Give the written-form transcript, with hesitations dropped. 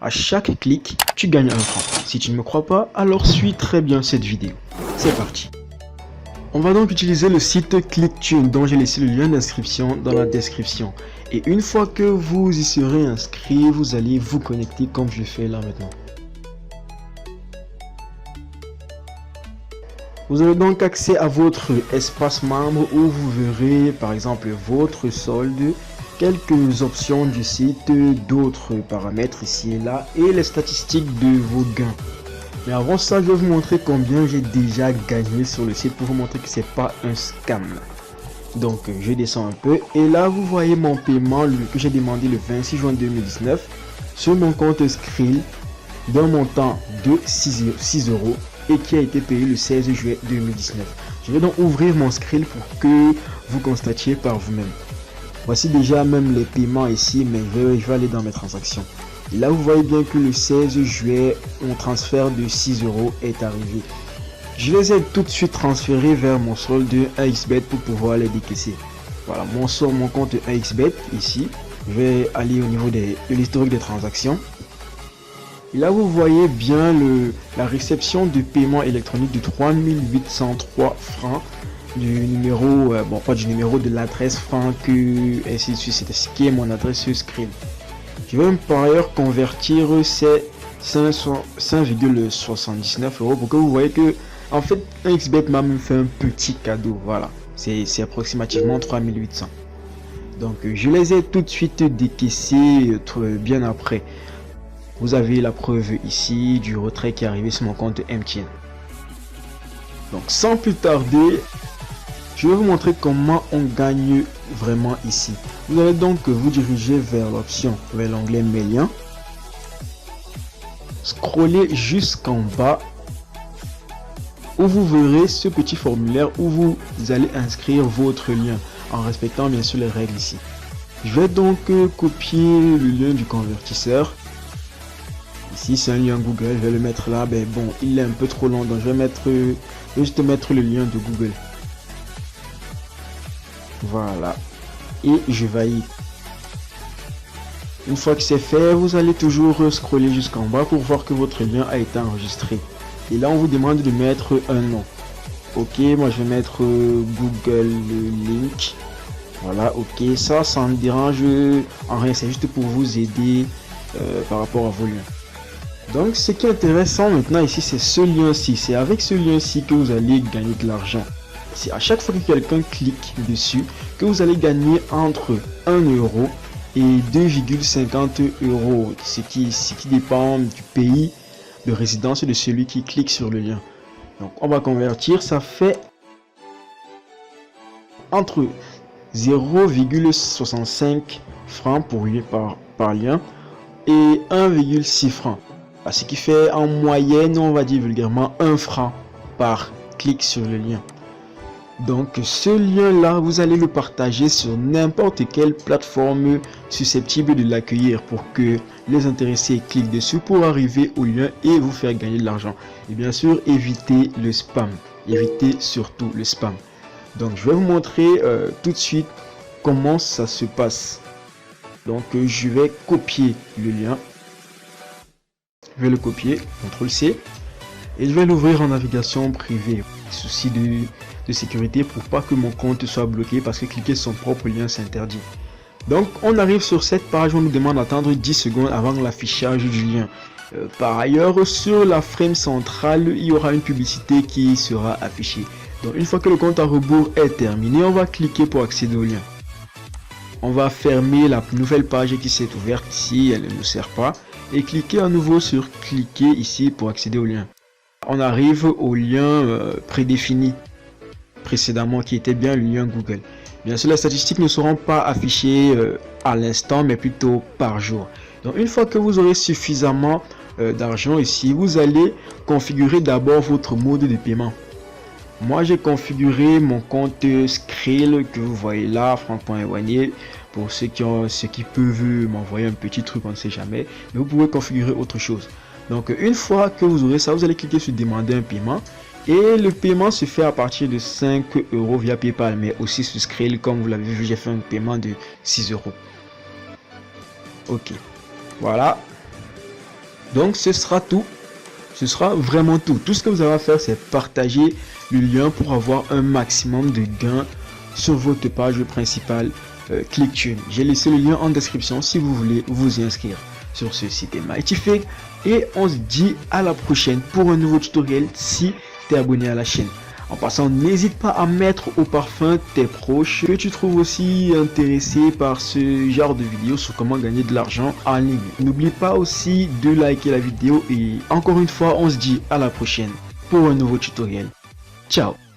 À chaque clic, tu gagnes 1 franc. Si tu ne me crois pas, alors suis très bien cette vidéo. C'est parti. On va donc utiliser le site ClickTune dont j'ai laissé le lien d'inscription dans la description. Et une fois que vous y serez inscrit, vous allez vous connecter comme je le fais là maintenant. Vous aurez donc accès à votre espace membre où vous verrez par exemple votre solde, quelques options du site, d'autres paramètres ici et là et les statistiques de vos gains. Mais avant ça, je vais vous montrer combien j'ai déjà gagné sur le site pour vous montrer que c'est pas un scam. Donc je descends un peu et là vous voyez mon paiement que j'ai demandé le 26 juin 2019 sur mon compte Skrill d'un montant de 6 € et qui a été payé le 16 juillet 2019. Je vais donc ouvrir mon Skrill pour que vous constatiez par vous-même. Voici déjà même les paiements ici, mais je vais aller dans mes transactions. Et là vous voyez bien que le 16 juillet, mon transfert de 6 € est arrivé. Je les ai tout de suite transférés vers mon solde 1xBet pour pouvoir les décaisser. Voilà, mon compte 1xBet ici. Je vais aller au niveau de l'historique des transactions. Et là vous voyez bien la réception de paiement électronique de 3803 francs du numéro, bon pas du numéro de l'adresse franc que ainsi de suite, c'est ce qui est mon adresse Skrill. Je vais par ailleurs convertir ces 5,79 € pour que vous voyez que en fait 1xBet m'a même fait un petit cadeau. Voilà, c'est approximativement 3800. Donc je les ai tout de suite décaissés bien après. Vous avez la preuve ici du retrait qui est arrivé sur mon compte MTN. Donc sans plus tarder, je vais vous montrer comment on gagne vraiment ici. Vous allez donc vous diriger vers l'option, vers l'onglet mes liens. Scrollez jusqu'en bas où vous verrez ce petit formulaire où vous allez inscrire votre lien en respectant bien sûr les règles ici. Je vais donc copier le lien du convertisseur. Ici c'est un lien Google, je vais le mettre là, mais bon il est un peu trop long donc je vais juste mettre le lien de Google. Voilà, et je valide. Une fois que c'est fait, vous allez toujours scroller jusqu'en bas pour voir que votre lien a été enregistré. Et là on vous demande de mettre un nom. Ok, moi je vais mettre Google Link. Voilà, ok, ça me dérange en rien, c'est juste pour vous aider par rapport à vos liens. Donc ce qui est intéressant maintenant ici, c'est ce lien-ci. C'est avec ce lien-ci que vous allez gagner de l'argent. C'est à chaque fois que quelqu'un clique dessus que vous allez gagner entre 1 € et 2,50 €, ce qui dépend du pays de résidence de celui qui clique sur le lien. Donc on va convertir, ça fait entre 0,65 francs par lien et 1,6 francs. Ce qui fait en moyenne, on va dire vulgairement 1 franc par clic sur le lien. Donc ce lien là, vous allez le partager sur n'importe quelle plateforme susceptible de l'accueillir pour que les intéressés cliquent dessus pour arriver au lien et vous faire gagner de l'argent. Et bien sûr, évitez le spam. Évitez surtout le spam. Donc je vais vous montrer tout de suite comment ça se passe. Donc je vais copier le lien. Je vais le copier, CTRL-C. Et je vais l'ouvrir en navigation privée. Souci de sécurité pour pas que mon compte soit bloqué parce que cliquer sur son propre lien c'est interdit. Donc on arrive sur cette page, on nous demande d'attendre 10 secondes avant l'affichage du lien. Par ailleurs, sur la frame centrale, il y aura une publicité qui sera affichée. Donc une fois que le compte à rebours est terminé, on va cliquer pour accéder au lien. On va fermer la nouvelle page qui s'est ouverte ici, elle ne nous sert pas, et cliquer à nouveau sur cliquer ici pour accéder au lien. On arrive au lien prédéfini précédemment qui était bien le lien Google. Bien sûr, les statistiques ne seront pas affichées à l'instant, mais plutôt par jour. Donc une fois que vous aurez suffisamment d'argent ici, vous allez configurer d'abord votre mode de paiement. Moi j'ai configuré mon compte Skrill que vous voyez là, franck.ewannier. Pour ceux qui peuvent m'envoyer un petit truc, on ne sait jamais, mais vous pouvez configurer autre chose. Donc une fois que vous aurez ça, vous allez cliquer sur demander un paiement et le paiement se fait à partir de 5 € via PayPal, mais aussi sur Skrill. Comme vous l'avez vu, j'ai fait un paiement de 6 €. Ok, voilà. Donc ce sera tout. Ce sera vraiment tout. Tout ce que vous avez à faire, c'est partager le lien pour avoir un maximum de gains sur votre page principale ClickTune. J'ai laissé le lien en description si vous voulez vous y inscrire sur ce site Mightyfake. Et on se dit à la prochaine pour un nouveau tutoriel si tu es abonné à la chaîne. En passant, n'hésite pas à mettre au parfum tes proches que tu trouves aussi intéressés par ce genre de vidéos sur comment gagner de l'argent en ligne. N'oublie pas aussi de liker la vidéo et encore une fois, on se dit à la prochaine pour un nouveau tutoriel. Ciao!